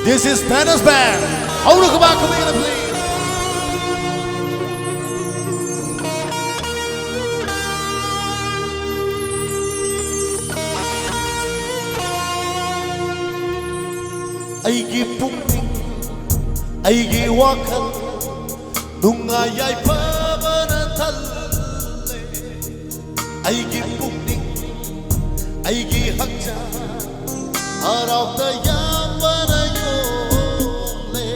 This is Thanos Band. How do you come back to me, please? Aigi pungning, aigi wakal, nungayay pamanatale. Aigi pungning, aigi hakja, araw tayang manayole.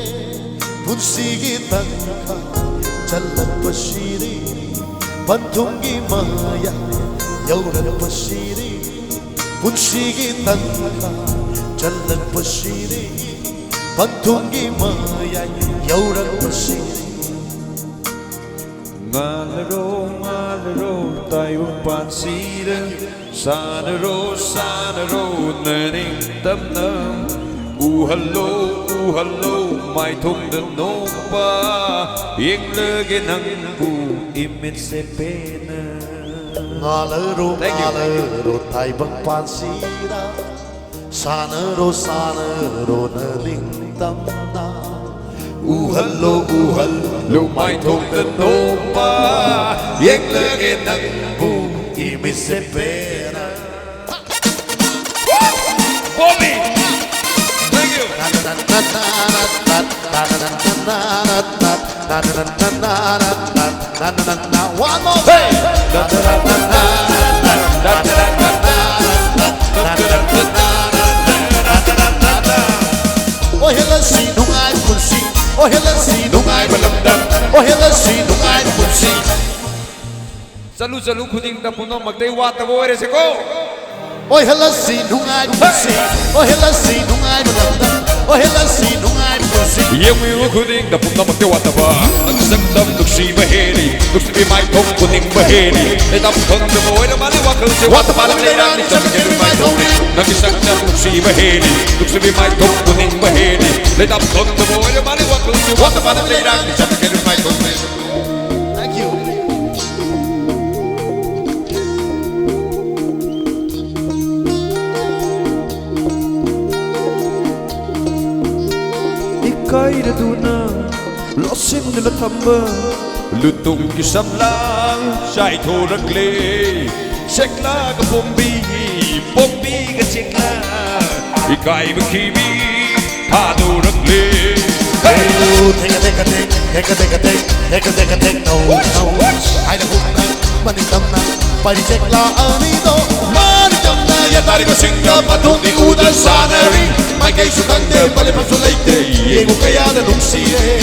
Punsigi tangka, jalan pasiri, pantungi maya, yauran pasiri. Punsigi tangka, jalan pasiri, pantungi maya, yauran pasiri. Ngalaro tayo pansira, sanaro naning tamnam. Uhalo mai thong den no pa, yeng lege nang bu imit se pena. Ngalaro tayo pansira, sanaro naning tamnam. Uhalo mai thong den no pa, yeng lege nang bu imit se pena. Bobby, thank you. One more hey. Oh hela si dungai kunsi, oh hela si dungai balamdam, oh hela si dungai kunsi. Salu khuding ta puno magdai wa ta boy re se ko. Oh hela si dungai kunsi, oh hela si dungai balamdam, oh hela si dungai kunsi. Yemi khuding ta puno magdai wa ta ba. Nang sakdam nuksi maheri, nuksi mai thong kuning maheri. Ai dam thong de boy de mali wa khul se wa ta ba le rang ni cham ke mai thong. Nang sakdam nuksi maheri, nuksi mai thong kuning maheri. Ai dam thong de boy de mali wa khul se wa ta ba le rang ni cham ke mai thong. Thank you. Kaida duna losim nila thamba lutung ki samlang sai tho rakle sekla ka bombi ka sekla ikai ba kimi tha do rakle Hey, take a no. I don't know, money come now, but it's a la anido. Money come now, ya tari ko singa patundi udan sanari. Mai kay sukande pale pasulaite, yego kaya na nungsire.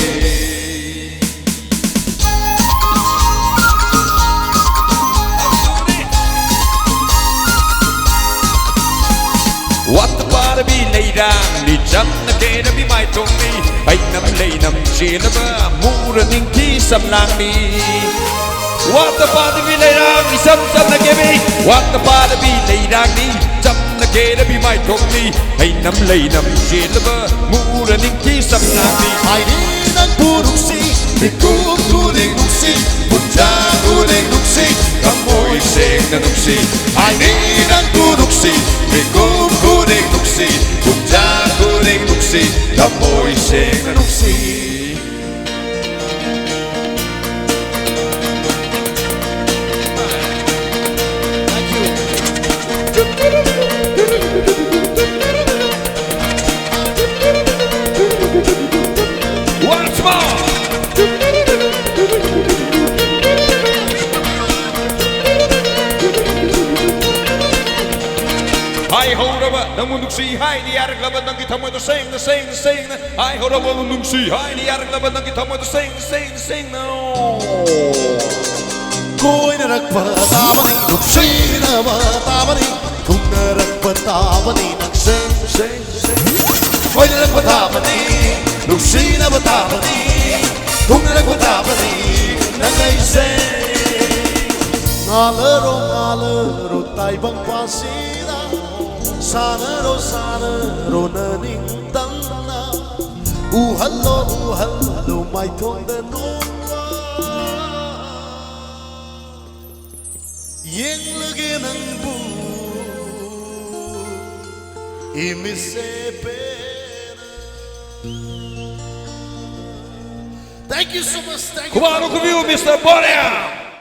What the bar be lay down, ni jam na kena be mai thong ni. Ai nam lay nam she na ba muraning ki sam lang ni. What the bar be lay down, ni sam na kebe. What the bar be lay down ni jam na kena be mai thong ni. Ai nam lay nam she na ba muraning ki sam lang ni. Ai ni nang puruksi, ni kukuling nuksi, punja kuling nuksi, Kamoy sing na nuksi. ai ni nang puruksi, ni kuning nuksi, punja kuning nuksi, kamoy sing na nuksi. Thank you. Once more. Hai hold up, nang munduk si hai di arag laban nang kita mo to sing. Hai hold up, munduk si hai di arag laban nang kita mo to sing no. Koi na nagpatawani, nuksi na matawani, kung na nagpatawani, nagsing. Koi na nagpatawani, nuksi na matawani, kung na nagpatawani, nagaysing. Ngalaro tayo bang pasira, sanaro na ningtang na. Uhalo, may tonda nung Yang lagi ng bu imisipin Thank you so much. Thank you. Come on, look at you, Mr. Boria.